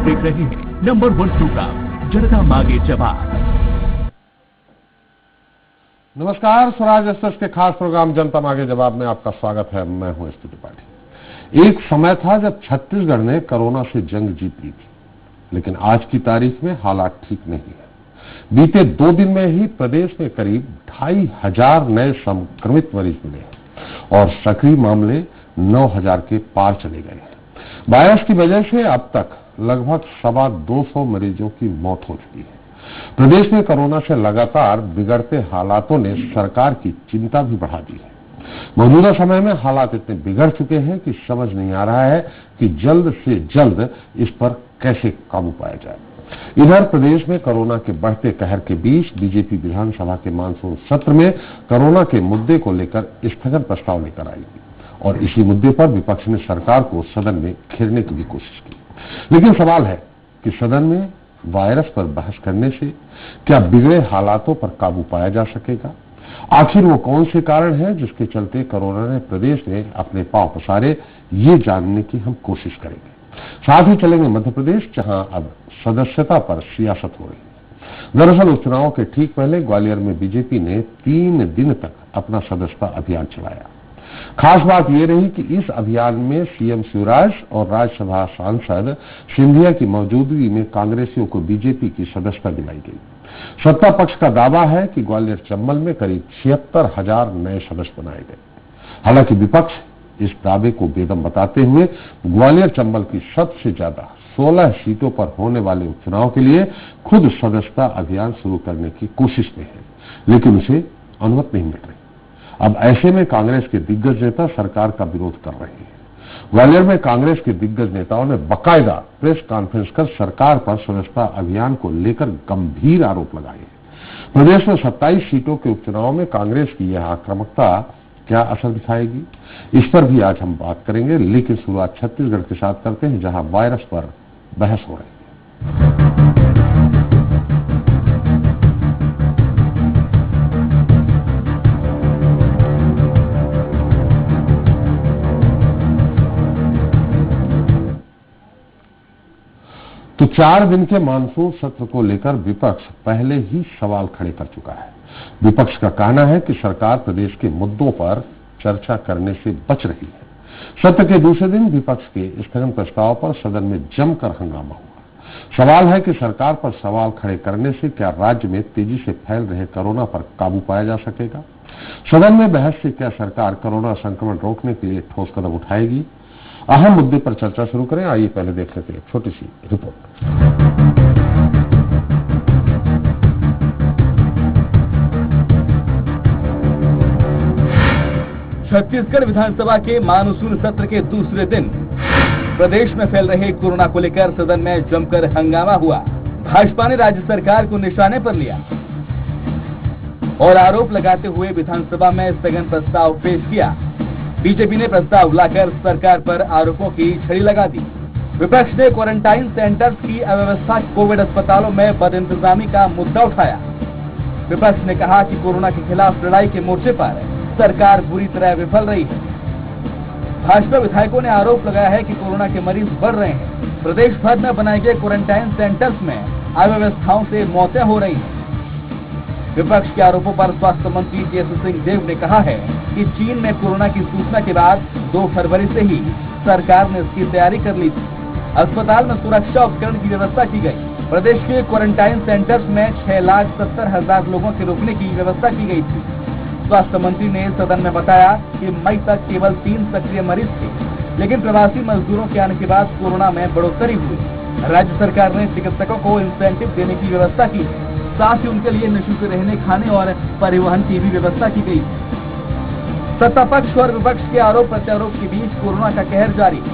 देख रहे हैं नंबर 1 प्रोग्राम जनता मांगे जवाब। नमस्कार, स्वराज एक्सप्रेस के खास प्रोग्राम जनता मांगे जवाब में आपका स्वागत है। मैं हूं एसपी त्रिपाठी। एक समय था जब छत्तीसगढ़ ने कोरोना से जंग जीत ली थी, लेकिन आज की तारीख में हालात ठीक नहीं है। बीते 2 दिन में ही प्रदेश में करीब 2500 नए संक्रमित मरीज मिले हैं और सक्रिय मामले 9000 के पार चले गए हैं। वायरस की वजह से अब तक लगभग 225 मरीजों की मौत हो चुकी है। प्रदेश में कोरोना से लगातार बिगड़ते हालातों ने सरकार की चिंता भी बढ़ा दी है। मौजूदा समय में हालात इतने बिगड़ चुके हैं कि समझ नहीं आ रहा है कि जल्द से जल्द इस पर कैसे काबू पाया जाए। इधर प्रदेश में कोरोना के बढ़ते कहर के बीच बीजेपी विधानसभा के मानसून सत्र में कोरोना के मुद्दे को लेकर स्थगन प्रस्ताव लेकर आएगी और इसी मुद्दे पर विपक्ष ने सरकार को सदन में घेरने की भी कोशिश की। लेकिन सवाल है कि सदन में वायरस पर बहस करने से क्या बिगड़े हालातों पर काबू पाया जा सकेगा? आखिर वो कौन से कारण हैं जिसके चलते कोरोना ने प्रदेश में अपने पांव पसारे, ये जानने की हम कोशिश करेंगे। साथ ही चलेंगे मध्य प्रदेश, जहां अब सदस्यता पर सियासत हो रही है। दरअसल उपचुनाव के ठीक पहले ग्वालियर में बीजेपी ने 3 दिन तक अपना सदस्यता अभियान चलाया। खास बात यह रही कि इस अभियान में सीएम शिवराज और राज्यसभा सांसद सिंधिया की मौजूदगी में कांग्रेसियों को बीजेपी की सदस्यता दिलाई गई। सत्ता पक्ष का दावा है कि ग्वालियर चंबल में करीब 76,000 नए सदस्य बनाए गए। हालांकि विपक्ष इस दावे को बेदम बताते हुए ग्वालियर चंबल की सबसे ज्यादा 16 सीटों पर होने वाले उपचुनाव के लिए खुद सदस्यता अभियान शुरू करने की कोशिश में है, लेकिन उसे अनुमति नहीं मिल रही। अब ऐसे में कांग्रेस के दिग्गज नेता सरकार का विरोध कर रहे हैं। ग्वालियर में कांग्रेस के दिग्गज नेताओं ने बाकायदा प्रेस कॉन्फ्रेंस कर सरकार पर सदस्यता अभियान को लेकर गंभीर आरोप लगाए। प्रदेश में 27 सीटों के उपचुनाव में कांग्रेस की यह आक्रामकता क्या असर दिखाएगी, इस पर भी आज हम बात करेंगे। लेकिन शुरुआत छत्तीसगढ़ के साथ करते हैं, जहां वायरस पर बहस हो रही है। तो 4 दिन के मानसून सत्र को लेकर विपक्ष पहले ही सवाल खड़े कर चुका है। विपक्ष का कहना है कि सरकार प्रदेश के मुद्दों पर चर्चा करने से बच रही है। सत्र के दूसरे दिन विपक्ष के स्थगन प्रस्ताव पर सदन में जमकर हंगामा हुआ। सवाल है कि सरकार पर सवाल खड़े करने से क्या राज्य में तेजी से फैल रहे कोरोना पर काबू पाया जा सकेगा? सदन में बहस से क्या सरकार कोरोना संक्रमण रोकने के लिए ठोस कदम उठाएगी? अहम मुद्दे पर चर्चा शुरू करें। आइए पहले देख लेते हैं एक छोटी सी रिपोर्ट। छत्तीसगढ़ विधानसभा के मानसून सत्र के दूसरे दिन प्रदेश में फैल रहे कोरोना को लेकर सदन में जमकर हंगामा हुआ। भाजपा ने राज्य सरकार को निशाने पर लिया और आरोप लगाते हुए विधानसभा में स्थगन प्रस्ताव पेश किया। बीजेपी ने प्रस्ताव लाकर सरकार पर आरोपों की छड़ी लगा दी। विपक्ष ने क्वारंटाइन सेंटर्स की अव्यवस्था, कोविड अस्पतालों में बदइंतजामी का मुद्दा उठाया। विपक्ष ने कहा कि कोरोना के खिलाफ लड़ाई के मोर्चे पर सरकार बुरी तरह विफल रही है। भाजपा विधायकों ने आरोप लगाया है कि कोरोना के मरीज बढ़ रहे हैं। प्रदेश भर में बनाए गए क्वारंटाइन सेंटर्स में अव्यवस्थाओं से मौतें हो रही हैं। विपक्ष के आरोपों पर स्वास्थ्य मंत्री टीएस सिंहदेव ने कहा है कि चीन में कोरोना की सूचना के बाद 2 फरवरी से ही सरकार ने इसकी तैयारी कर ली थी। अस्पताल में सुरक्षा उपकरण की व्यवस्था की गई। प्रदेश के क्वारंटाइन सेंटर्स में 6,70,000 लोगों के रुकने की व्यवस्था की गई थी। स्वास्थ्य मंत्री ने सदन में बताया कि मई तक केवल 3 सक्रिय मरीज थे, लेकिन प्रवासी मजदूरों के आने के बाद कोरोना में बढ़ोतरी हुई। राज्य सरकार ने चिकित्सकों को इंसेंटिव देने की व्यवस्था की, साथ ही उनके लिए निःशुल्क रहने, खाने और परिवहन की भी व्यवस्था की गई। सत्ता पक्ष और विपक्ष के आरोप प्रत्यारोप के बीच कोरोना का कहर जारी है।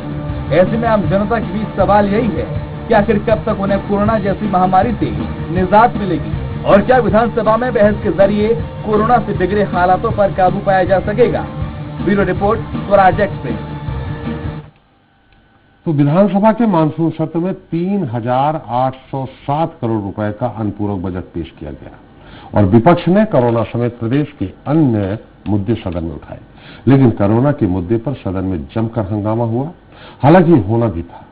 ऐसे में आम जनता के बीच सवाल यही है कि आखिर कब तक उन्हें कोरोना जैसी महामारी से निजात मिलेगी और क्या विधानसभा में बहस के जरिए कोरोना से बिगड़े हालातों पर काबू पाया जा सकेगा? Bureau report, Swaraj express. तो विधानसभा के मानसून सत्र में 3,807 करोड़ रुपए का अनुपूरक बजट पेश किया गया और विपक्ष ने कोरोना समेत प्रदेश के अन्य मुद्दे सदन में उठाए। लेकिन कोरोना के मुद्दे पर सदन में जमकर हंगामा हुआ। हालांकि होना भी था,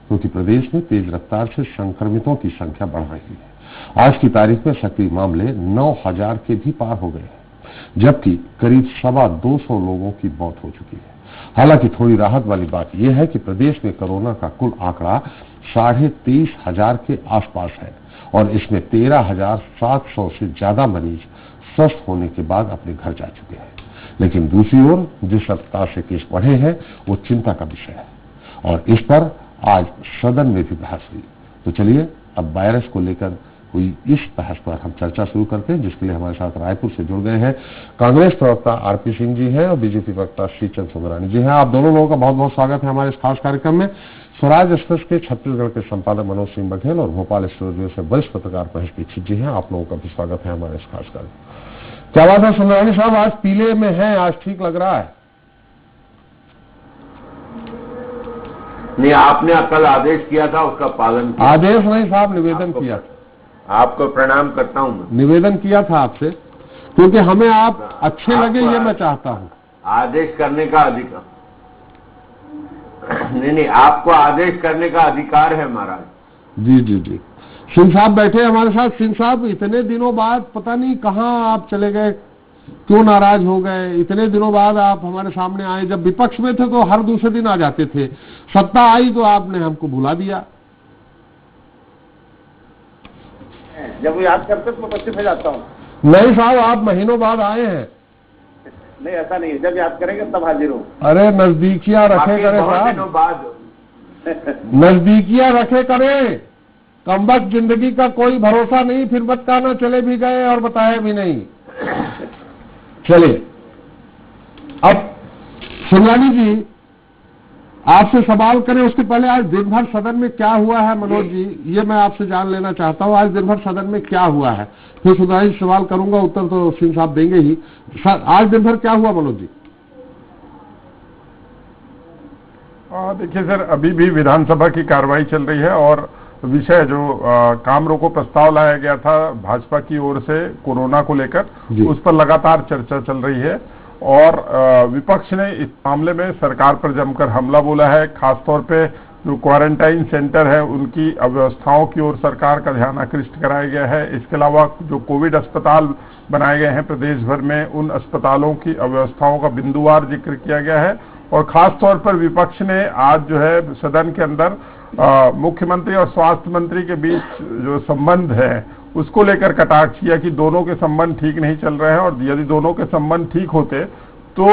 क्योंकि प्रदेश में तेज रफ्तार से संक्रमितों की संख्या बढ़ रही है। आज की तारीख में सक्रिय मामले 9,000 के भी पार हो गए हैं, जबकि करीब 225 लोगों की मौत हो चुकी है। हालांकि थोड़ी राहत वाली बात यह है कि प्रदेश में कोरोना का कुल आंकड़ा 23,500 के आसपास है और इसमें 13,700 से ज्यादा मरीज स्वस्थ होने के बाद अपने घर जा चुके हैं। लेकिन दूसरी ओर जिस रफ्तार से केस बढ़े हैं वो चिंता का विषय है और इस पर आज सदन में भी बहस हुई। तो चलिए अब वायरस को लेकर हुई इस बहस पर हम चर्चा शुरू करते हैं, जिसके लिए हमारे साथ रायपुर से जुड़ गए हैं कांग्रेस प्रवक्ता आरपी सिंह जी हैं और बीजेपी प्रवक्ता श्रीचंद सुंदरानी जी हैं। आप दोनों लोगों का बहुत बहुत स्वागत है हमारे इस खास कार्यक्रम में। स्वराज एक्सप्रेस के छत्तीसगढ़ के संपादक मनोज सिंह बघेल और भोपाल स्टूडियो से वरिष्ठ पत्रकार महेश दीक्षित जी हैं। आप लोगों का भी स्वागत है हमारे इस खास कार्यक्रम। क्या बात है सुंदरानी साहब, आज पीले में है, आज ठीक लग रहा है? नहीं, आपने कल आदेश किया था, उसका पालन किया। आदेश नहीं साहब, निवेदन किया था। आपको प्रणाम करता हूं मैं। निवेदन किया था आपसे, क्योंकि हमें आप अच्छे लगे ये मैं चाहता हूं। आदेश करने का अधिकार नहीं, आपको आदेश करने का अधिकार है महाराज। जी जी जी। सिंह साहब बैठे हमारे साथ। सिंह साहब, इतने दिनों बाद पता नहीं कहां आप चले गए, क्यों नाराज हो गए? इतने दिनों बाद आप हमारे सामने आए। जब विपक्ष में थे तो हर दूसरे दिन आ जाते थे, सत्ता आई तो आपने हमको भुला दिया। जब वो याद करते तो मैं पश्चिम हो जाता हूँ। नहीं साहब, आप महीनों बाद आए हैं। नहीं, ऐसा नहीं है, जब याद करेंगे तब हाजिर हूँ। अरे नजदीकियां रखे करे साहब, बाद नजदीकियां रखे करे। कमबख्त जिंदगी का कोई भरोसा नहीं, फिर मत कहना चले भी गए और बताए भी नहीं। चलिए अब सुंदरानी जी आपसे सवाल करें उसके पहले आज दिन भर सदन में क्या हुआ है मनोज जी, ये मैं आपसे जान लेना चाहता हूं। आज दिन भर सदन में क्या हुआ है, फिर सुंदरानी जी सवाल करूंगा, उत्तर तो सिंह साहब देंगे ही। आज दिन भर क्या हुआ मनोज जी? देखिए सर, अभी भी विधानसभा की कार्रवाई चल रही है और विषय जो काम रोको प्रस्ताव लाया गया था भाजपा की ओर से कोरोना को लेकर, उस पर लगातार चर्चा चल रही है और विपक्ष ने इस मामले में सरकार पर जमकर हमला बोला है। खासतौर पे जो क्वारंटाइन सेंटर है उनकी अव्यवस्थाओं की ओर सरकार का ध्यान आकृष्ट कराया गया है। इसके अलावा जो कोविड अस्पताल बनाए गए हैं प्रदेश भर में, उन अस्पतालों की अव्यवस्थाओं का बिंदुवार जिक्र किया गया है और खासतौर पर विपक्ष ने आज जो है सदन के अंदर मुख्यमंत्री और स्वास्थ्य मंत्री के बीच जो संबंध है उसको लेकर कटाक्ष किया कि दोनों के संबंध ठीक नहीं चल रहे हैं और यदि दोनों के संबंध ठीक होते तो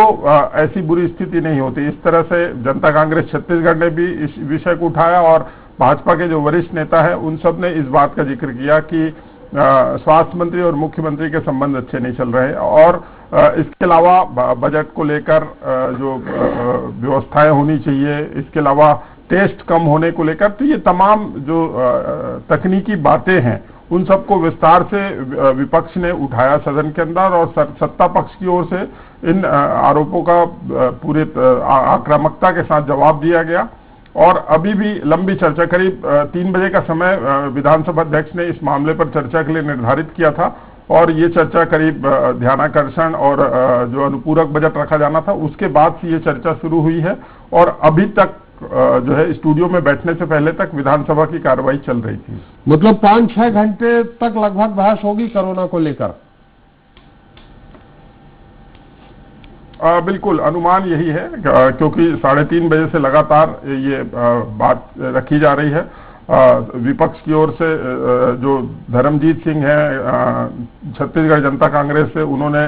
ऐसी बुरी स्थिति नहीं होती। इस तरह से जनता कांग्रेस छत्तीसगढ़ ने भी इस विषय को उठाया और भाजपा के जो वरिष्ठ नेता हैं उन सब ने इस बात का जिक्र किया कि स्वास्थ्य मंत्री और मुख्यमंत्री के संबंध अच्छे नहीं चल रहे और इसके अलावा बजट को लेकर जो व्यवस्थाएं होनी चाहिए, इसके अलावा टेस्ट कम होने को लेकर, तो ये तमाम जो तकनीकी बातें हैं उन सबको विस्तार से विपक्ष ने उठाया सदन के अंदर और सत्ता पक्ष की ओर से इन आरोपों का पूरे आक्रामकता के साथ जवाब दिया गया और अभी भी लंबी चर्चा, करीब 3 बजे का समय विधानसभा अध्यक्ष ने इस मामले पर चर्चा के लिए निर्धारित किया था और ये चर्चा करीब ध्यानाकर्षण और जो अनुपूरक बजट रखा जाना था उसके बाद से ये चर्चा शुरू हुई है और अभी तक जो है स्टूडियो में बैठने से पहले तक विधानसभा की कार्रवाई चल रही थी। मतलब 5-6 घंटे तक लगभग बहस होगी कोरोना को लेकर? बिल्कुल, अनुमान यही है क्योंकि 3:30 बजे से लगातार ये बात रखी जा रही है। विपक्ष की ओर से जो धर्मजीत सिंह है छत्तीसगढ़ जनता कांग्रेस से, उन्होंने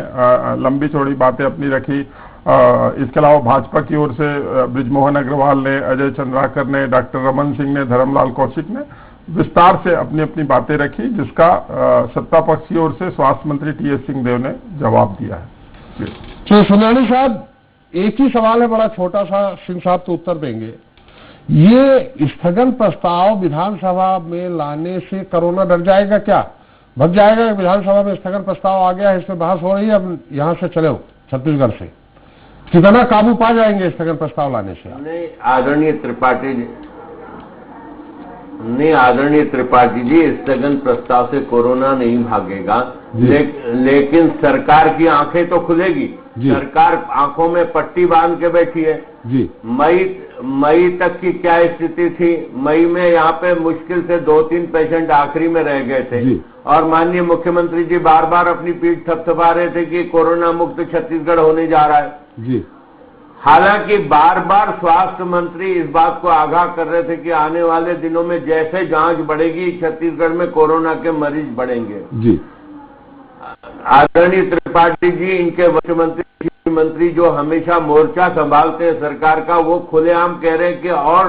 लंबी चौड़ी बातें अपनी रखी। इसके अलावा भाजपा की ओर से बृजमोहन अग्रवाल ने, अजय चंद्राकर ने, डॉक्टर रमन सिंह ने, धर्मलाल कौशिक ने विस्तार से अपनी अपनी बातें रखी, जिसका सत्ता पक्ष की ओर से स्वास्थ्य मंत्री टीएस सिंहदेव ने जवाब दिया है। तो सुंदरानी साहब, एक ही सवाल है, बड़ा छोटा सा, सिंह साहब तो उत्तर देंगे। ये स्थगन प्रस्ताव विधानसभा में लाने से कोरोना डर जाएगा क्या? भग जाएगा? विधानसभा में स्थगन प्रस्ताव आ गया है, इसमें बहस हो रही है, अब यहां से चले हो छत्तीसगढ़ से, कितना काबू पा जाएंगे स्थगन प्रस्ताव लाने से? नहीं, आदरणीय त्रिपाठी जी, नहीं, आदरणीय त्रिपाठी जी, स्थगन प्रस्ताव से कोरोना नहीं भागेगा, लेकिन सरकार की आंखें तो खुलेगी। सरकार आंखों में पट्टी बांध के बैठी है जी। मई तक की क्या स्थिति थी? मई में यहाँ पे मुश्किल से 2-3 पेशेंट आखिरी में रह गए थे और माननीय मुख्यमंत्री जी बार बार अपनी पीठ थपथपा रहे थे कि कोरोना मुक्त छत्तीसगढ़ होने जा रहा है जी। हालांकि बार बार स्वास्थ्य मंत्री इस बात को आगाह कर रहे थे कि आने वाले दिनों में जैसे जांच बढ़ेगी छत्तीसगढ़ में कोरोना के मरीज बढ़ेंगे जी। आदरणीय त्रिपाठी जी, इनके मुख्यमंत्री मंत्री जो हमेशा मोर्चा संभालते हैं सरकार का, वो खुलेआम कह रहे हैं कि और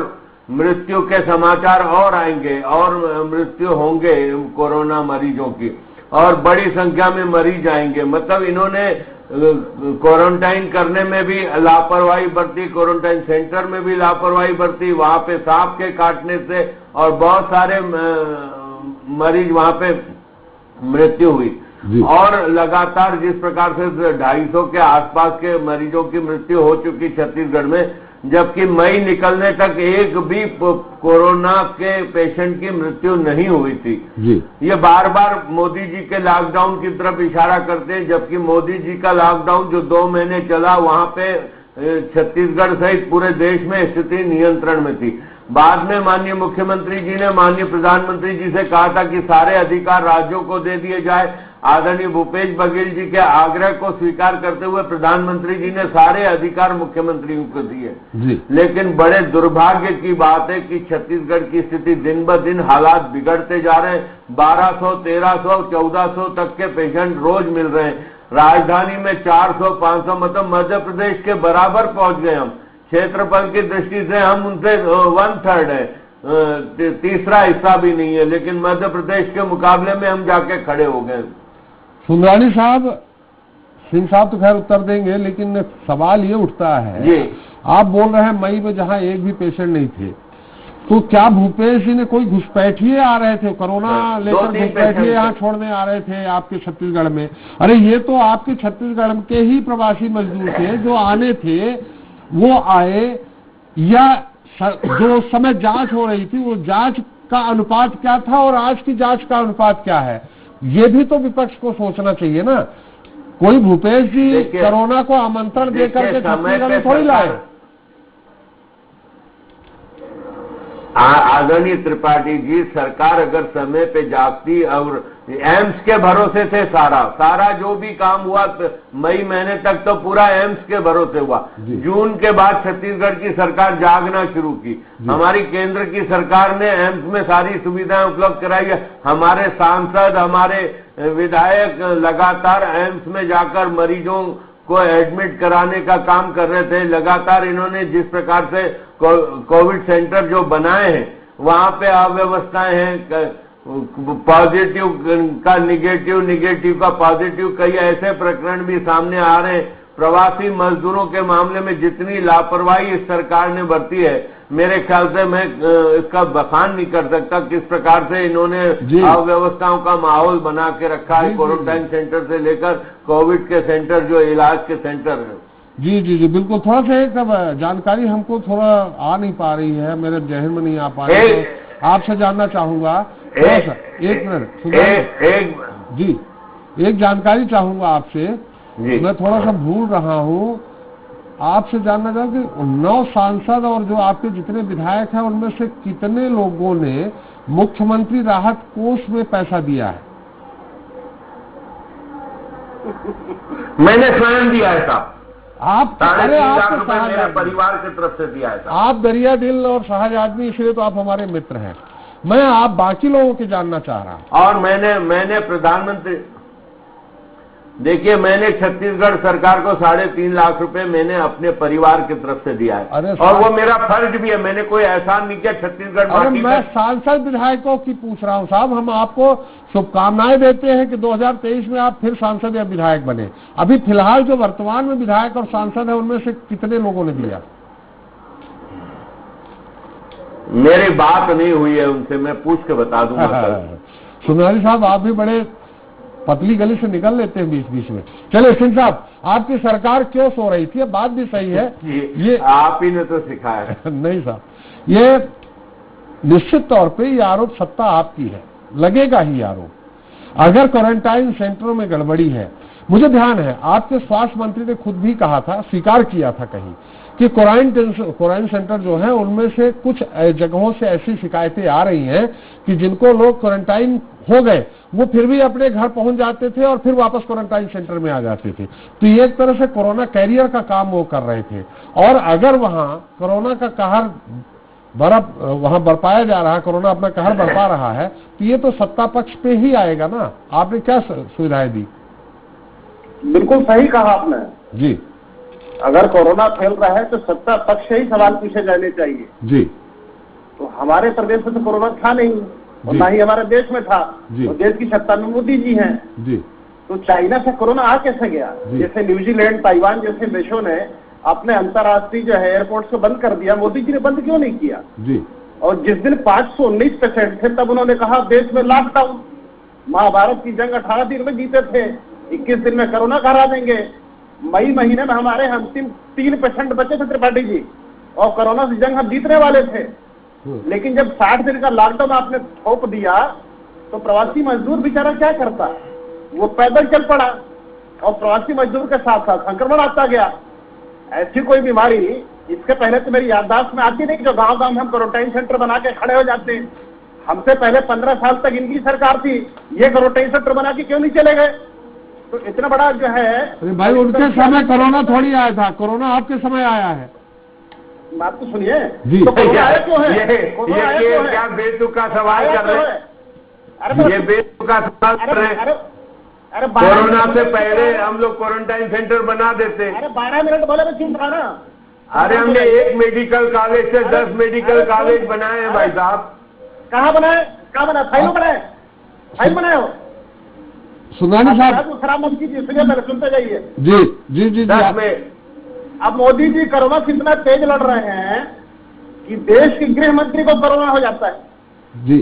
मृत्यु के समाचार और आएंगे और मृत्यु होंगे कोरोना मरीजों की और बड़ी संख्या में मरीज आएंगे। मतलब इन्होंने क्वारंटाइन करने में भी लापरवाही बरती, क्वारंटाइन सेंटर में भी लापरवाही बरती, वहां पे सांप के काटने से और बहुत सारे मरीज वहां पे मृत्यु हुई और लगातार जिस प्रकार से 250 के आसपास के मरीजों की मृत्यु हो चुकी छत्तीसगढ़ में, जबकि मई निकलने तक एक भी कोरोना के पेशेंट की मृत्यु नहीं हुई थी जी। ये बार बार मोदी जी के लॉकडाउन की तरफ इशारा करते हैं, जबकि मोदी जी का लॉकडाउन जो 2 महीने चला वहां पे छत्तीसगढ़ सहित पूरे देश में स्थिति नियंत्रण में थी। बाद में माननीय मुख्यमंत्री जी ने माननीय प्रधानमंत्री जी से कहा था कि सारे अधिकार राज्यों को दे दिए जाए। आदरणीय भूपेश बघेल जी के आग्रह को स्वीकार करते हुए प्रधानमंत्री जी ने सारे अधिकार मुख्यमंत्रियों को दिए। लेकिन बड़े दुर्भाग्य की बात है कि छत्तीसगढ़ की स्थिति दिन ब दिन हालात बिगड़ते जा रहे हैं। 1200, 1300, 1400 तक के पेशेंट रोज मिल रहे हैं। राजधानी में 400, 500, मतलब मध्य प्रदेश के बराबर पहुंच गए हम। क्षेत्रफल की दृष्टि से हम उनसे 1/3 है, तीसरा हिस्सा भी नहीं है, लेकिन मध्य प्रदेश के मुकाबले में हम जाके खड़े हो गए। सुंदरानी साहब, सिंह साहब तो खैर उत्तर देंगे, लेकिन सवाल ये उठता है जी। आप बोल रहे हैं मई में जहां एक भी पेशेंट नहीं थे, तो क्या भूपेश जी ने कोई घुसपैठिए आ रहे थे कोरोना लेकर, घुसपैठिए यहाँ छोड़ने आ रहे थे आपके छत्तीसगढ़ में? अरे ये तो आपके छत्तीसगढ़ के ही प्रवासी मजदूर थे जो आने थे, वो आए, या जो समय जांच हो रही थी वो जांच का अनुपात क्या था और आज की जांच का अनुपात क्या है? ये भी तो विपक्ष को सोचना चाहिए ना। कोई भूपेश जी कोरोना को आमंत्रण देकर के छत्तीसगढ़ में थोड़ी लाए। आदरणीय त्रिपाठी जी, सरकार अगर समय पे जागती और एम्स के भरोसे से सारा जो भी काम हुआ मई महीने तक तो पूरा एम्स के भरोसे हुआ। जून के बाद छत्तीसगढ़ की सरकार जागना शुरू की। हमारी केंद्र की सरकार ने एम्स में सारी सुविधाएं उपलब्ध कराई है। हमारे सांसद, हमारे विधायक लगातार एम्स में जाकर मरीजों को एडमिट कराने का काम कर रहे थे। लगातार इन्होंने जिस प्रकार से कोविड सेंटर जो बनाए हैं वहां पे अव्यवस्थाएं हैं, पॉजिटिव का निगेटिव, निगेटिव का पॉजिटिव, कई ऐसे प्रकरण भी सामने आ रहे हैं। प्रवासी मजदूरों के मामले में जितनी लापरवाही इस सरकार ने बरती है, मेरे ख्याल से मैं इसका बखान नहीं कर सकता किस प्रकार से इन्होंने अव्यवस्थाओं का माहौल बना के रखा है। क्वारंटाइन सेंटर से लेकर कोविड के सेंटर जो इलाज के सेंटर है। जी जी जी, बिल्कुल। थोड़ा सा एक जानकारी हमको थोड़ा आ नहीं पा रही है, मेरे जहन में नहीं आ पा रही है, तो आपसे जानना चाहूंगा। एक मिनट जी, एक जानकारी चाहूंगा आपसे। मैं थोड़ा सा भूल रहा हूँ, आपसे जानना चाहूँ कि 9 सांसद और जो आपके जितने विधायक हैं उनमें से कितने लोगों ने मुख्यमंत्री राहत कोष में पैसा दिया है? मैंने स्वयं दिया है साहब। आप मेरे परिवार की तरफ से दिया है साहब। आप दरिया दिल और सहज आदमी, इसलिए तो आप हमारे मित्र हैं। मैं आप बाकी लोगों की जानना चाह रहा हूं। और मैंने प्रधानमंत्री, देखिए, मैंने छत्तीसगढ़ सरकार को 3.5 लाख रुपए मैंने अपने परिवार की तरफ से दिया है और वो मेरा फर्ज भी है। मैंने कोई एहसान नहीं किया छत्तीसगढ़। अरे मैं सांसद विधायकों की पूछ रहा हूँ साहब। हम आपको शुभकामनाएं देते हैं कि 2023 में आप फिर सांसद या विधायक बने। अभी फिलहाल जो वर्तमान में विधायक और सांसद है उनमें से कितने लोगों ने दिया? मेरी बात नहीं हुई है उनसे, मैं पूछ के बता दूंगा। सुनारी साहब, आप भी बड़े पतली गली से निकल लेते हैं बीच बीच में। चले सिंह साहब, आपकी सरकार क्यों सो रही थी? बात भी सही है, ये आप ही ने तो सिखाया। नहीं साहब, ये निश्चित तौर पे ये आरोप सत्ता आपकी है, लगेगा ही आरोप। अगर क्वारंटाइन सेंटरों में गड़बड़ी है, मुझे ध्यान है आपके स्वास्थ्य मंत्री ने खुद भी कहा था, स्वीकार किया था कहीं कि क्वारंटाइन सेंटर जो है उनमें से कुछ जगहों से ऐसी शिकायतें आ रही हैं कि जिनको लोग क्वारंटाइन हो गए वो फिर भी अपने घर पहुंच जाते थे और फिर वापस क्वारंटाइन सेंटर में आ जाते थे। तो ये एक तरह से कोरोना कैरियर का काम वो कर रहे थे। और अगर वहां कोरोना का कहर वहां बरपाया जा रहा है, कोरोना अपना कहर बरपा रहा है, तो ये तो सत्ता पक्ष पे ही आएगा ना। आपने क्या सुविधाएं दी? बिल्कुल सही कहा आपने जी। अगर कोरोना फैल रहा है तो सत्ता पक्ष से ही सवाल पूछे जाने चाहिए जी। तो हमारे प्रदेश में तो कोरोना था नहीं और ना ही हमारे देश में था। तो देश की सत्ता में मोदी जी हैं जी। तो चाइना से कोरोना आ कैसे गया? जैसे न्यूजीलैंड, ताइवान जैसे देशों ने अपने अंतर्राष्ट्रीय जो है एयरपोर्ट को बंद कर दिया, मोदी जी ने बंद क्यों नहीं किया? जी। और जिस दिन 519 पेशेंट थे तब उन्होंने कहा देश में लॉकडाउन। महाभारत की जंग 18 दिन में जीते थे, 21 दिन में कोरोना का हरा देंगे। मई महीने में हमारे अंतिम 3 पेशेंट बचे थे त्रिपाठी जी, और कोरोना से जंग हम जीतने वाले थे। लेकिन जब 60 दिन का लॉकडाउन आपने थोप दिया तो प्रवासी मजदूर बेचारा क्या करता? वो पैदल चल पड़ा और प्रवासी मजदूर के साथ साथ संक्रमण आता गया। ऐसी कोई बीमारी इसके पहले तो मेरी याददाश्त में आती नहीं, जो गांव गांव में हम क्वारंटाइन सेंटर बना के खड़े हो जाते हैं। हमसे पहले 15 साल तक इनकी सरकार थी, ये क्वारंटाइन सेंटर बना के क्यों नहीं चले गए? तो इतना बड़ा जो है। अरे भाई उनके समय कोरोना थोड़ी आया था, कोरोना आपके समय आया है। बात तो सुनिए जी। तो कोरोना आया क्यों है? ये क्या बेतुका सवाल कर रहे हैं? ये बेतुका सवाल कर रहे हैं। अरे कोरोना से पहले हम लोग क्वारंटाइन सेंटर बना देते। अरे 12 मिनट बोले तो चुप रहा ना। अरे हमने एक मेडिकल कॉलेज से 10 मेडिकल कॉलेज बनाए हैं भाई साहब। कहाँ बनाए? कहाँ बनाए? फाइल बनाए? फाइल बनाए हो? सुनानी साहब खराब मत कीजिए, सुनिए पहले, सुनते जाइए। जी जी जी जी। अब मोदी जी कोरोना से इतना तेज लड़ रहे हैं कि देश के गृह मंत्री को कोरोना हो जाता है जी,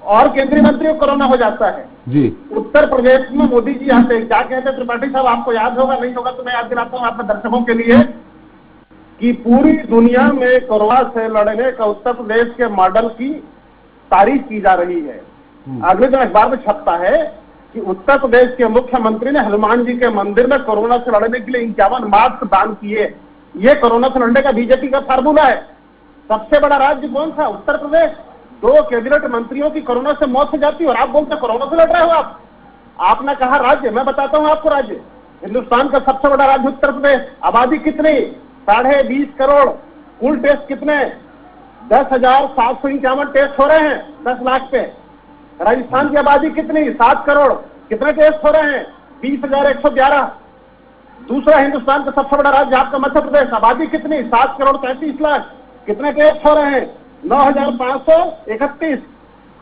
और केंद्रीय मंत्री को कोरोना हो जाता है जी। उत्तर प्रदेश में मोदी जी आते हैं, क्या कहते हैं त्रिपाठी साहब, आपको याद होगा, नहीं होगा तो मैं याद दिलाता हूँ आपके दर्शकों के लिए कि पूरी दुनिया में कोरोना से लड़ने का उत्तर प्रदेश के मॉडल की तारीफ की जा रही है। अगले दिन अखबार में छपता है कि उत्तर प्रदेश के मुख्यमंत्री ने हनुमान जी के मंदिर में कोरोना से लड़ने के लिए 51 मास्क दान किए। ये कोरोना से लड़ने का बीजेपी का फार्मूला है। सबसे बड़ा राज्य कौन सा? उत्तर प्रदेश। 2 कैबिनेट मंत्रियों की कोरोना से मौत हो जाती है और आप बोलते कोरोना से लड़ रहे हो आप। आपने कहा राज्य, मैं बताता हूं आपको राज्य। हिंदुस्तान का सबसे बड़ा राज्य उत्तर प्रदेश। आबादी कितनी? 20.5 करोड़। कुल टेस्ट कितने? 10,751 टेस्ट हो रहे हैं 10 लाख पे। राजस्थान की आबादी कितनी? 7 करोड़। कितने टेस्ट हो रहे हैं? 20,111। दूसरा हिंदुस्तान का सबसे बड़ा राज्य आपका मध्य प्रदेश। आबादी कितनी? 7 करोड़ 33 लाख। कितने टेस्ट हो रहे हैं? 9,531।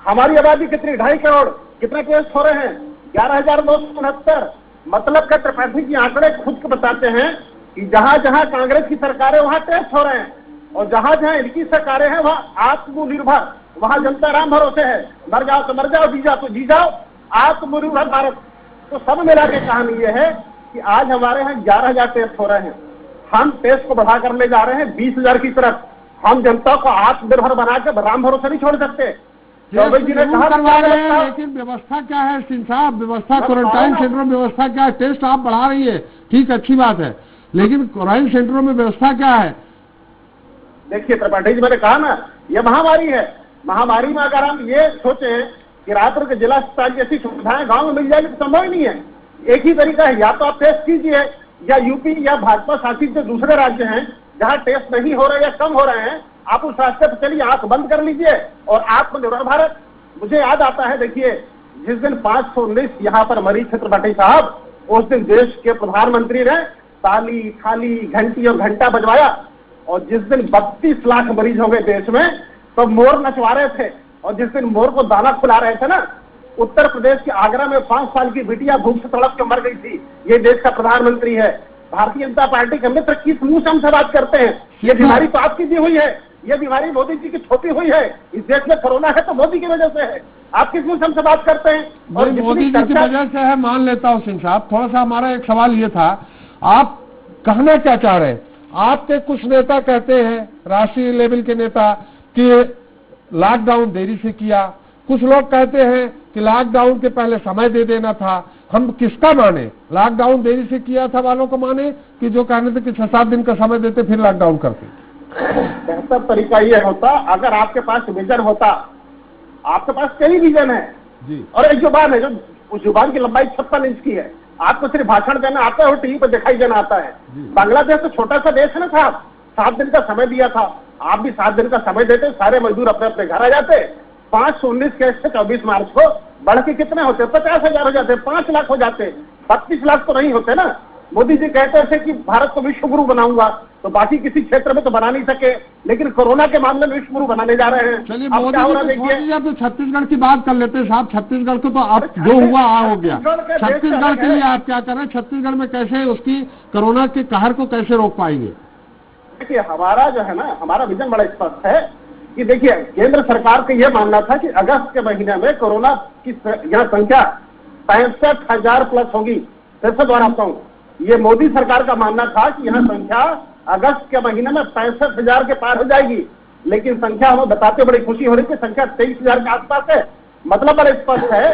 हमारी आबादी कितनी? 2.5 करोड़। कितने टेस्ट हो रहे हैं? 11,969। मतलब का त्रिपाठी जी आंकड़े खुद को बताते हैं कि जहां जहां कांग्रेस की सरकार है वहां टेस्ट हो रहे हैं, और जहां जहां इनकी सरकारें हैं वहां आत्मनिर्भर, वहां जनता राम भरोसे है। मर जाओ तो मर जाओ, जी जाओ तो जी जाओ, आत्मनिर्भर भारत। तो सब मिला के कहानी ये है कि आज हमारे यहाँ 11,000 टेस्ट हो रहे हैं। हम टेस्ट को बढ़ा कर ले जा रहे हैं 20,000 की तरफ। हम जनता को आत्मनिर्भर बना के राम भरोसे नहीं छोड़ सकते। चौबे जी ने कहा करवा रहे हैं, लेकिन व्यवस्था क्या है सिंह साहब? व्यवस्था क्वारंटाइन सेंटरों में व्यवस्था क्या है? टेस्ट आप बढ़ा रही है, ठीक, अच्छी बात है, लेकिन क्वारंटाइन सेंटरों में व्यवस्था क्या है? देखिए त्रिपाठी जी, मैंने कहा ना, ये महामारी है। महामारी में अगर हम ये सोचे कि रायपुर के जिला अस्पताल जैसी सुविधाएं गांव में मिल जाएगी तो संभव ही नहीं है। एक ही तरीका है, या तो आप टेस्ट कीजिए, या यूपी या भाजपा शासित जो दूसरे राज्य हैं जहां टेस्ट नहीं हो रहे या कम हो रहे हैं, आप उस रास्ते पर चलिए, आंख बंद कर लीजिए और आत्मनिर्भर भारत। मुझे याद आता है, देखिए जिस दिन 519 यहाँ पर मरीज थे त्रिपाठी साहब, उस दिन देश के प्रधानमंत्री ने ताली थाली घंटी और घंटा बजवाया, और जिस दिन 32 लाख मरीज हो गए देश में तो मोर नचवा रहे थे। और जिस दिन मोर को दाना खिला रहे थे ना, उत्तर प्रदेश के आगरा में 5 साल की बिटिया भूख से तड़प के मर गई थी। ये देश का प्रधानमंत्री है। भारतीय जनता पार्टी के मित्र किस मुंह से हमसे बात करते हैं? ये बीमारी तो आपकी दी हुई है, ये बीमारी मोदी जी की छोपी हुई है। इस देश में कोरोना है तो मोदी की वजह से है। आप किस मुंह से हमसे बात करते हैं? और मोदी जी की वजह से है, मान लेता हूँ सिंह साहब। थोड़ा सा हमारा एक सवाल ये था, आप कहना क्या चाह रहे हैं? आपके कुछ नेता कहते हैं, राष्ट्रीय लेवल के नेता, कि लॉकडाउन देरी से किया। कुछ लोग कहते हैं कि लॉकडाउन के पहले समय दे देना था। हम किसका माने? लॉकडाउन देरी से किया था वालों को माने कि जो कहने थे कि 6-7 दिन का समय देते फिर लॉकडाउन करते? बेहतर तरीका ये होता अगर आपके पास विजन होता। आपके पास कई विजन है जी। और एक जुबान है, जो उस जुबान की लंबाई 56 इंच की है। आपको सिर्फ भाषण देना आता है और टीवी पर दिखाई देना आता है। बांग्लादेश तो छोटा सा देश है ना साहब, 7 दिन का समय दिया था। आप भी 7 दिन का समय देते, सारे मजदूर अपने अपने घर आ जाते। 519 केस से 24 मार्च को बढ़ के कितने होते? 50,000 हो जाते, 5 लाख हो जाते, 32 लाख तो नहीं होते ना। मोदी जी कहते थे कि भारत को विश्व गुरु बनाऊंगा, तो बाकी किसी क्षेत्र में तो बना नहीं सके, लेकिन कोरोना के मामले में विश्व गुरु बनाने जा रहे हैं। चलिए अब क्या हो रहा मोदी देखिए। तो छत्तीसगढ़ की बात कर लेते हैं साहब। छत्तीसगढ़ को तो आप जो हुआ हो गया। छत्तीसगढ़ के लिए आप क्या कर रहे हैं? छत्तीसगढ़ में कैसे उसकी कोरोना के कहर को कैसे रोक पाएंगे? देखिए हमारा जो है ना, हमारा विजन बड़ा स्पष्ट है कि देखिए केंद्र सरकार का यह मानना था कि अगस्त के महीने में कोरोना की यहाँ संख्या 65,000 प्लस होगी। फिर से दोहराता हूँ, ये मोदी सरकार का मानना था कि यहाँ संख्या अगस्त के महीने में 65,000 के पार हो जाएगी, लेकिन संख्या हमें बताते बड़ी खुशी हो रही है कि संख्या 23,000 के आसपास है। मतलब बड़ा स्पष्ट है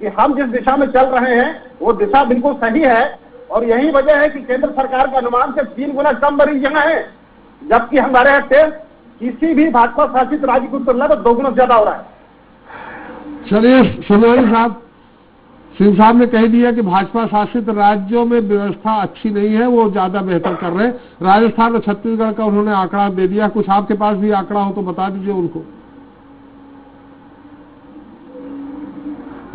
कि हम जिस दिशा में चल रहे हैं वो दिशा बिल्कुल सही है, और यही वजह है कि केंद्र सरकार का अनुमान से 3 गुना कम मरीज यहाँ है, जबकि हमारे यहाँ टेस्ट किसी भी भाजपा शासित राज्य की तुलना में 2 गुना ज्यादा हो रहा है। चलिए सुनवाई साहब, सिंह साहब ने कह दिया कि भाजपा शासित राज्यों में व्यवस्था अच्छी नहीं है, वो ज्यादा बेहतर कर रहे हैं। राजस्थान और छत्तीसगढ़ का उन्होंने आंकड़ा दे दिया। कुछ आपके पास भी आंकड़ा हो तो बता दीजिए उनको।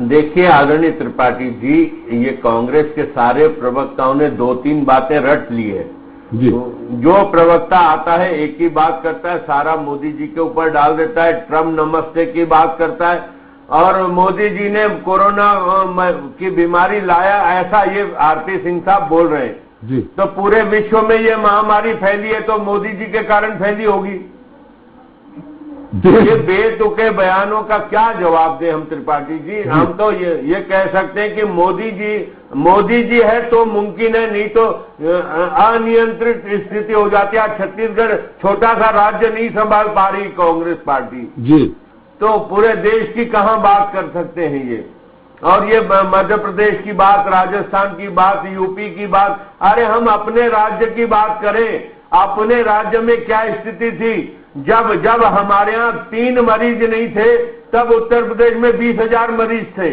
देखिए आदरणीय त्रिपाठी जी, ये कांग्रेस के सारे प्रवक्ताओं ने 2-3 बातें रट ली है। जो प्रवक्ता आता है एक ही बात करता है, सारा मोदी जी के ऊपर डाल देता है, ट्रम्प नमस्ते की बात करता है, और मोदी जी ने कोरोना की बीमारी लाया, ऐसा ये आरपी सिंह साहब बोल रहे हैं जी। तो पूरे विश्व में ये महामारी फैली है तो मोदी जी के कारण फैली होगी। ये बेतुके बयानों का क्या जवाब दें हम त्रिपाठी जी? हम तो ये कह सकते हैं कि मोदी जी है तो मुमकिन है, नहीं तो अनियंत्रित स्थिति हो जाती है। छत्तीसगढ़ छोटा सा राज्य नहीं संभाल पा रही कांग्रेस पार्टी जी, तो पूरे देश की कहां बात कर सकते हैं ये? और ये मध्य प्रदेश की बात, राजस्थान की बात, यूपी की बात, अरे हम अपने राज्य की बात करें। अपने राज्य में क्या स्थिति थी? जब हमारे यहाँ 3 मरीज नहीं थे तब उत्तर प्रदेश में 20,000 मरीज थे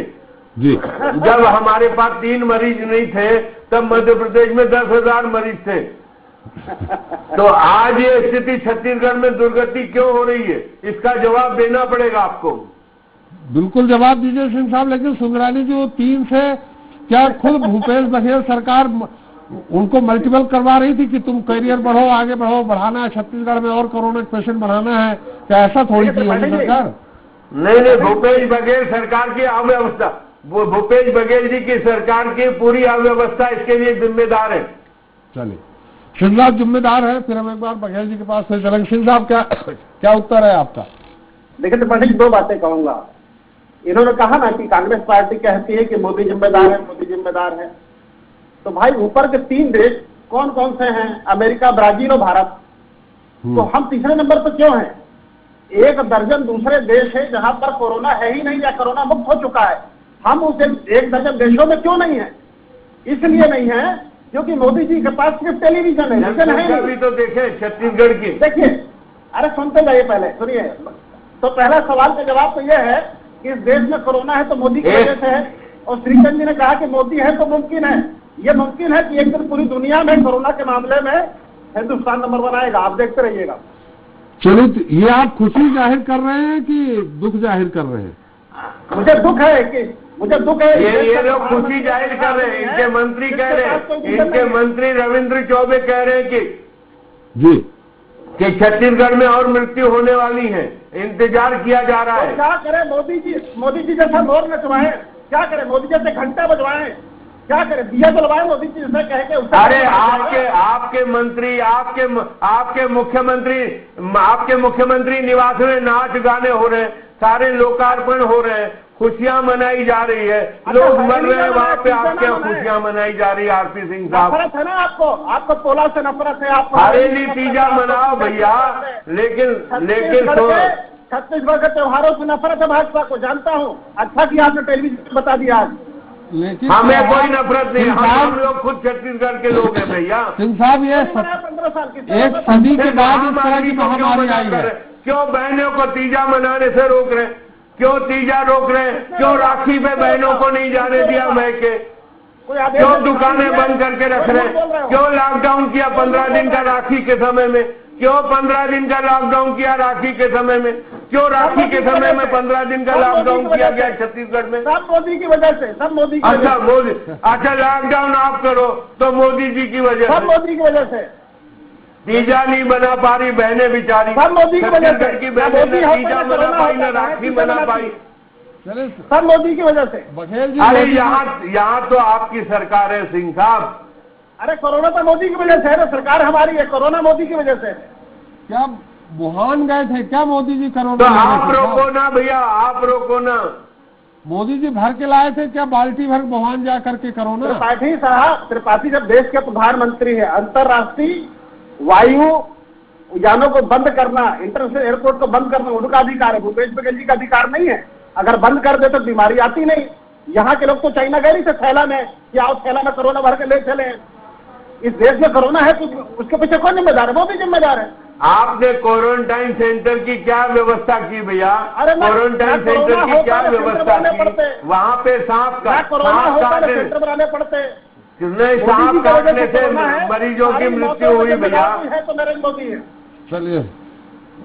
जी। जब हमारे पास 3 मरीज नहीं थे तब मध्य प्रदेश में 10,000 मरीज थे। तो आज ये स्थिति छत्तीसगढ़ में दुर्गति क्यों हो रही है? इसका जवाब देना पड़ेगा आपको। बिल्कुल जवाब दीजिए सिंह साहब। लेकिन सुंदरानी जी, वो 3 से क्या खुद भूपेश बघेल सरकार उनको मल्टीपल करवा रही थी कि तुम करियर बढ़ो, आगे बढ़ो, बढ़ाना है छत्तीसगढ़ में और कोरोना पेशेंट बढ़ाना है? क्या ऐसा थोड़ी की होगी सरकार? नहीं, भूपेश बघेल सरकार की अव्यवस्था, भूपेश बघेल जी की सरकार की पूरी अव्यवस्था इसके लिए जिम्मेदार है। चलिए सिंह साहब जिम्मेदार है, फिर हम एक बार बघेल जी के पास से चलेंगे। सिंह साहब क्या उत्तर है आपका? देखिए तो पहले 2 बातें कहूंगा। इन्होंने कहा ना कि कांग्रेस पार्टी कहती है कि मोदी जिम्मेदार है, मोदी जिम्मेदार है। तो भाई ऊपर के 3 देश कौन कौन से हैं? अमेरिका, ब्राजील और भारत। तो हम तीसरे नंबर पर क्यों हैं? 1 दर्जन दूसरे देश है जहां पर कोरोना है ही नहीं या कोरोना मुक्त हो चुका है। हम उस 1 दर्जन देशों में क्यों नहीं है? इसलिए नहीं है क्योंकि मोदी जी के पास सिर्फ टेलीविजन है, लेकिन है अभी तो देखे छत्तीसगढ़ की। देखिए, अरे सुनते जाइए, पहले सुनिए। तो पहला सवाल का जवाब तो यह है कि इस देश में कोरोना है तो मोदी की वजह से है, और श्रीचंद जी ने कहा कि मोदी है तो मुमकिन है। ये मुमकिन है कि एक दिन पूरी दुनिया में कोरोना के मामले में हिंदुस्तान नंबर 1 आएगा। आप देखते रहिएगा। चलिए, तो ये आप खुशी जाहिर कर रहे हैं कि दुख जाहिर कर रहे हैं? मुझे दुख है ये लोग खुशी जाहिर कर रहे हैं। इनके मंत्री कह रहे हैं, इनके मंत्री रविंद्र चौबे कह रहे हैं कि छत्तीसगढ़ में और मृत्यु होने वाली है, इंतजार किया जा रहा है। क्या करे मोदी जी जैसा मोर नचवाए? क्या करे मोदी जैसे घंटा बजवाए? क्या करे दिया जलवाए मोदी जी जैसे कह के? अरे आपके मंत्री, आपके मुख्यमंत्री निवास में नाच गाने हो रहे हैं, सारे लोकार्पण हो रहे हैं, खुशियां मनाई जा रही है, लोग मर रहे हैं वहाँ पे, आपके खुशियां मनाई जा रही है। आरपी सिंह साहब, नफरत है ना आपको पोला से नफरत है। आपको हरेली पिज्जा मनाओ भैया, लेकिन छत्तीसगढ़ के त्योहारों से नफरत है भाजपा को, जानता हूँ। अच्छा कि आपने टेलीविजन में बता दिया आज। लेकिन हमें कोई नफरत नहीं, हम लोग खुद छत्तीसगढ़ के लोग हैं भैया। सिंह साहब, ये 15 साल की एक सदी के बाद इस तरह की महामारी आई है। क्यों बहनों को तीजा मनाने से रोक रहे? क्यों तीजा रोक रहे? क्यों राखी पे बहनों को नहीं जाने दिया मैके? क्यों दुकानें बंद करके रख रहे? क्यों लॉकडाउन किया 15 दिन का राखी के समय में? क्यों 15 दिन का लॉकडाउन किया राखी के समय में? क्यों राखी के समय में 15 दिन का लॉकडाउन किया गया छत्तीसगढ़ में? सब मोदी की वजह से, सब मोदी की अच्छा मोदी, अच्छा लॉकडाउन आप करो तो मोदी जी की वजह से, सब मोदी की वजह से। तीजा नहीं बना पा रही बहनें बेचारी, सब मोदी की वजह से। छत्तीसगढ़ की बहनें न तीजा मना पाई न राखी मना पाई, सब मोदी की वजह से। बघेल जी, अरे यहाँ तो आपकी सरकार है सिंह साहब। अरे कोरोना तो मोदी की वजह से है ना, सरकार हमारी है, कोरोना मोदी की वजह से है। क्या वुहान गए थे क्या मोदी जी तो कोरोना? आप रोको ना भैया, आप रोको ना। मोदी जी भर के लाए थे क्या बाल्टी भर वुहान जा करके कोरोना? त्रिपाठी साहब, त्रिपाठी जब देश के प्रधानमंत्री है, अंतर्राष्ट्रीय वायु यानों को बंद करना, इंटरनेशनल एयरपोर्ट को बंद करना उनका अधिकार है, भूपेश बघेल जी का अधिकार नहीं है। अगर बंद कर दे तो बीमारी आती नहीं। यहाँ के लोग तो चाइना गए नहीं थे थैला में कि आओ थैला में कोरोना भर के ले चले। इस देश में कोरोना है तो उसके पीछे कौन जिम्मेदार है? वो भी जिम्मेदार है। आपने क्वारंटाइन सेंटर की क्या व्यवस्था की भैया? अरे क्वारंटाइन सेंटर की क्या व्यवस्था की? वहाँ पे सांप सेंटर बनाने पड़ते, नहीं, सांप काटने से मरीजों की मृत्यु हुई भैया। है तो नरेंद्र मोदी है। चलिए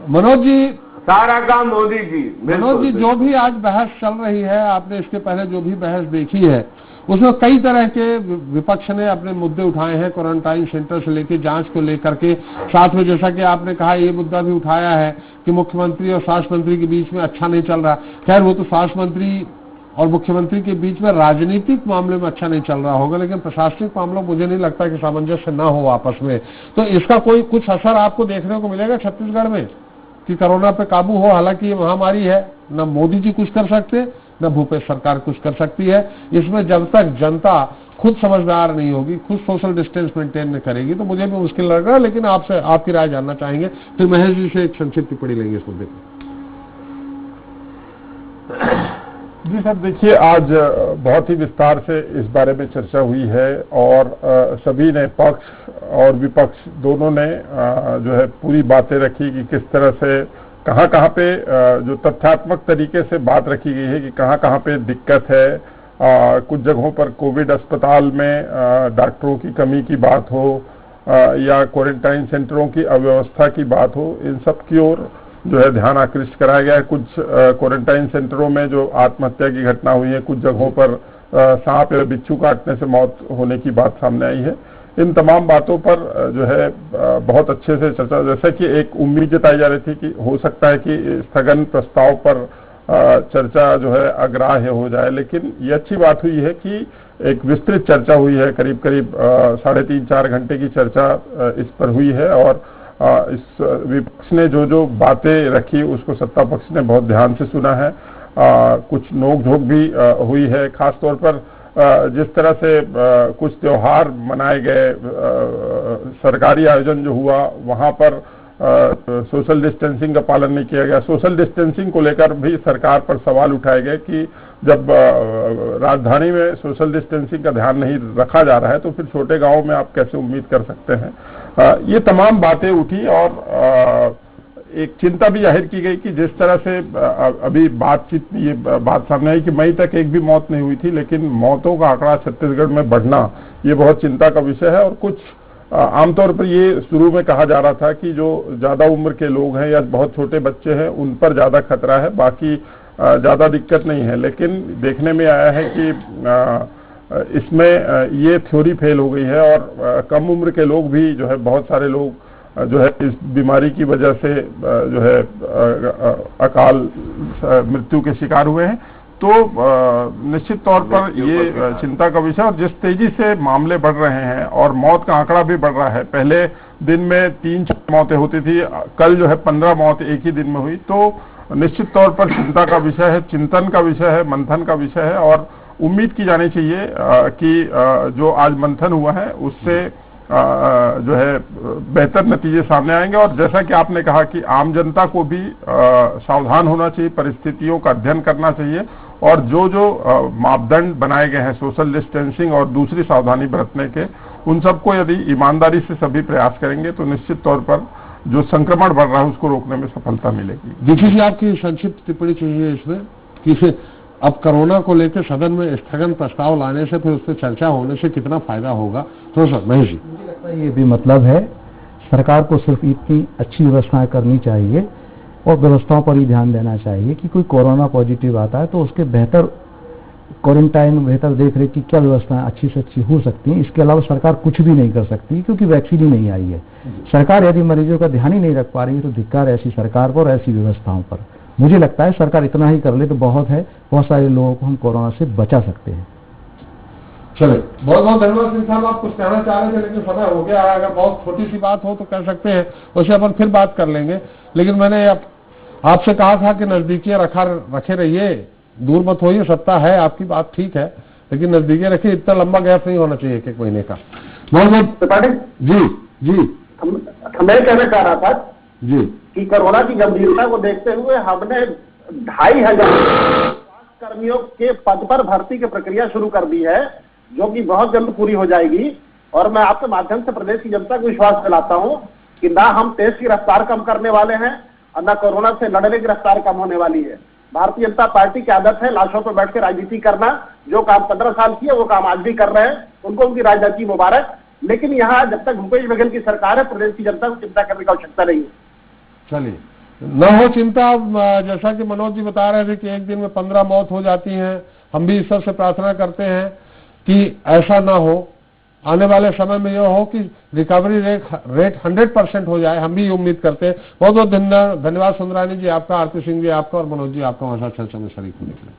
मनोज जी, सारा काम मोदी जी। मनोज जी, जो भी आज बहस चल रही है, आपने इसके पहले जो भी बहस देखी है, उसमें कई तरह के विपक्ष ने अपने मुद्दे उठाए हैं, क्वारंटाइन सेंटर से लेकर जांच को लेकर के। साथ में जैसा कि आपने कहा, ये मुद्दा भी उठाया है कि मुख्यमंत्री और स्वास्थ्य मंत्री के बीच में अच्छा नहीं चल रहा। खैर, वो तो स्वास्थ्य मंत्री और मुख्यमंत्री के बीच में राजनीतिक मामले में अच्छा नहीं चल रहा होगा, लेकिन प्रशासनिक मामलों मुझे नहीं लगता कि सामंजस्य न हो आपस में। तो इसका कोई कुछ असर आपको देखने को मिलेगा छत्तीसगढ़ में कि कोरोना पे काबू हो? हालांकि ये महामारी है, न मोदी जी कुछ कर सकते, न भूपेश सरकार कुछ कर सकती है। इसमें जब तक जनता खुद समझदार नहीं होगी, खुद सोशल डिस्टेंस मेंटेन नहीं करेगी, तो मुझे भी मुश्किल लग रहा है। लेकिन आपसे आपकी राय जानना चाहेंगे, फिर महेश जी से एक संक्षिप्त टिप्पणी लेंगे इस मुद्दे पर। जी सर, देखिए आज बहुत ही विस्तार से इस बारे में चर्चा हुई है और सभी ने, पक्ष और विपक्ष दोनों ने जो है पूरी बातें रखी कि किस तरह से कहाँ पे जो तथ्यात्मक तरीके से बात रखी गई है कि कहाँ पे दिक्कत है। कुछ जगहों पर कोविड अस्पताल में डॉक्टरों की कमी की बात हो या क्वारंटाइन सेंटरों की अव्यवस्था की बात हो, इन सब की ओर जो है ध्यान आकृष्ट कराया गया है। कुछ क्वारंटाइन सेंटरों में जो आत्महत्या की घटना हुई है, कुछ जगहों पर सांप या बिच्छू काटने से मौत होने की बात सामने आई है। इन तमाम बातों पर जो है बहुत अच्छे से चर्चा, जैसे कि एक उम्मीद जताई जा रही थी कि हो सकता है कि स्थगन प्रस्ताव पर चर्चा जो है अग्राह्य हो जाए, लेकिन ये अच्छी बात हुई है कि एक विस्तृत चर्चा हुई है। करीब 3.5-4 घंटे की चर्चा इस पर हुई है और इस विपक्ष ने जो बातें रखी उसको सत्ता पक्ष ने बहुत ध्यान से सुना है। कुछ नोकझोंक भी हुई है, खास तौर पर जिस तरह से कुछ त्योहार मनाए गए, सरकारी आयोजन जो हुआ वहां पर सोशल डिस्टेंसिंग का पालन नहीं किया गया। सोशल डिस्टेंसिंग को लेकर भी सरकार पर सवाल उठाए गए कि जब राजधानी में सोशल डिस्टेंसिंग का ध्यान नहीं रखा जा रहा है तो फिर छोटे गांवों में आप कैसे उम्मीद कर सकते हैं। ये तमाम बातें उठी और एक चिंता भी जाहिर की गई कि जिस तरह से अभी बातचीत ये बात सामने आई कि मई तक एक भी मौत नहीं हुई थी, लेकिन मौतों का आंकड़ा छत्तीसगढ़ में बढ़ना ये बहुत चिंता का विषय है। और कुछ आमतौर पर ये शुरू में कहा जा रहा था कि जो ज्यादा उम्र के लोग हैं या बहुत छोटे बच्चे हैं उन पर ज्यादा खतरा है, बाकी ज्यादा दिक्कत नहीं है। लेकिन देखने में आया है कि इसमें ये थ्योरी फेल हो गई है और कम उम्र के लोग भी जो है, बहुत सारे लोग जो है इस बीमारी की वजह से जो है अकाल मृत्यु के शिकार हुए हैं। तो निश्चित तौर पर ये चिंता का विषय। और जिस तेजी से मामले बढ़ रहे हैं और मौत का आंकड़ा भी बढ़ रहा है, पहले दिन में 3-4 मौतें होती थी, कल जो है 15 मौत एक ही दिन में हुई, तो निश्चित तौर पर चिंता का विषय है, चिंतन का विषय है, मंथन का विषय है। और उम्मीद की जानी चाहिए कि जो आज मंथन हुआ है उससे जो है बेहतर नतीजे सामने आएंगे। और जैसा कि आपने कहा कि आम जनता को भी सावधान होना चाहिए, परिस्थितियों का अध्ययन करना चाहिए और जो जो मापदंड बनाए गए हैं सोशल डिस्टेंसिंग और दूसरी सावधानी बरतने के, उन सबको यदि ईमानदारी से सभी प्रयास करेंगे तो निश्चित तौर पर जो संक्रमण बढ़ रहा है उसको रोकने में सफलता मिलेगी। देखिए जी, आपकी संक्षिप्त टिप्पणी चाहिए इसमें कि अब कोरोना को लेकर सदन में स्थगन प्रस्ताव लाने से फिर उस पर चर्चा होने से कितना फायदा होगा। तो सर महेश जी, मुझे लगता है ये भी मतलब है सरकार को सिर्फ इतनी अच्छी व्यवस्थाएं करनी चाहिए और व्यवस्थाओं पर ही ध्यान देना चाहिए कि कोई कोरोना पॉजिटिव आता है तो उसके बेहतर क्वारंटाइन, बेहतर देख रेख की क्या व्यवस्थाएं अच्छी से अच्छी हो सकती हैं। इसके अलावा सरकार कुछ भी नहीं कर सकती क्योंकि वैक्सीन ही नहीं आई है। सरकार यदि मरीजों का ध्यान ही नहीं रख पा रही है तो धिक्कार ऐसी सरकार पर और ऐसी व्यवस्थाओं पर। मुझे लगता है सरकार इतना ही कर ले तो बहुत है, बहुत सारे लोगों को हम कोरोना से बचा सकते हैं। चलिए, बहुत बहुत धन्यवाद सिंह साहब। आप कुछ कहना चाह रहे थे लेकिन समय हो गया। अगर बहुत छोटी सी बात हो तो कह सकते हैं, उसे अपन फिर बात कर लेंगे। लेकिन मैंने आपसे कहा था कि नजदीकियां रखे रहिए, दूर मत होइए। सत्ता है आपकी, बात ठीक है, लेकिन नजदीकी रखिए। इतना लंबा गैप नहीं होना चाहिए एक महीने का। बहुत बहुत त्रिपाठी जी जी मैं कहना चाह रहा था जी कि कोरोना की गंभीरता को देखते हुए हमने 2500 स्वास्थ्य कर्मियों के पद पर भर्ती की प्रक्रिया शुरू कर दी है, जो कि बहुत जल्द पूरी हो जाएगी। और मैं आपके माध्यम से प्रदेश की जनता को विश्वास दिलाता हूं कि ना हम तेज की रफ्तार कम करने वाले हैं और ना कोरोना से लड़ने की रफ्तार कम होने वाली है। भारतीय जनता पार्टी की आदत है लाशों पर बैठ के राजनीति करना। जो काम 15 साल किए वो काम आज भी कर रहे हैं, उनको उनकी राजनीति मुबारक। लेकिन यहाँ जब तक भूपेश बघेल की सरकार है, प्रदेश की जनता को चिंता करने की आवश्यकता नहीं है। चलिए, न हो चिंता। जैसा कि मनोज जी बता रहे थे कि एक दिन में 15 मौत हो जाती हैं, हम भी ईश्वर से प्रार्थना करते हैं कि ऐसा ना हो। आने वाले समय में यह हो कि रिकवरी रेट 100% हो जाए, हम भी उम्मीद करते हैं। बहुत बहुत धन्यवाद सुंदरानी जी आपका, आरती सिंह जी आपका और मनोज जी आपका हमारे साथ चर्चा में शरीक होने के लिए।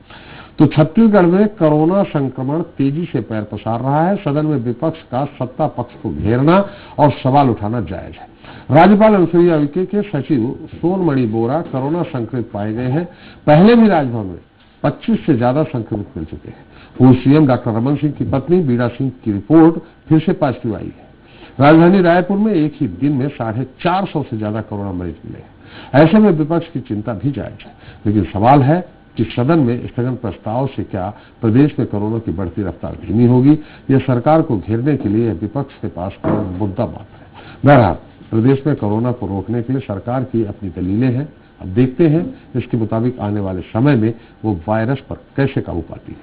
तो छत्तीसगढ़ में कोरोना संक्रमण तेजी से पैर पसार रहा है। सदन में विपक्ष का सत्ता पक्ष को घेरना और सवाल उठाना जायज है। राज्यपाल अनुसुईया उइके के सचिव सोनमणि बोरा कोरोना संक्रमित पाए गए हैं। पहले भी राजभवन में 25 से ज्यादा संक्रमित मिल चुके हैं। पूर्व सीएम डॉक्टर रमन सिंह की पत्नी बीड़ा सिंह की रिपोर्ट फिर से पॉजिटिव आई है। राजधानी रायपुर में एक ही दिन में 450 से ज्यादा कोरोना मरीज मिले हैं। ऐसे में विपक्ष की चिंता भी जायज है, लेकिन सवाल है कि सदन में स्थगन प्रस्ताव से क्या प्रदेश में कोरोना की बढ़ती रफ्तार धीमी होगी? यह सरकार को घेरने के लिए विपक्ष के पास कोई मुद्दा मात्र है। बहरहाल प्रदेश में कोरोना को रोकने के लिए सरकार की अपनी दलीलें हैं। अब देखते हैं इसके मुताबिक आने वाले समय में वो वायरस पर कैसे काबू पाती है।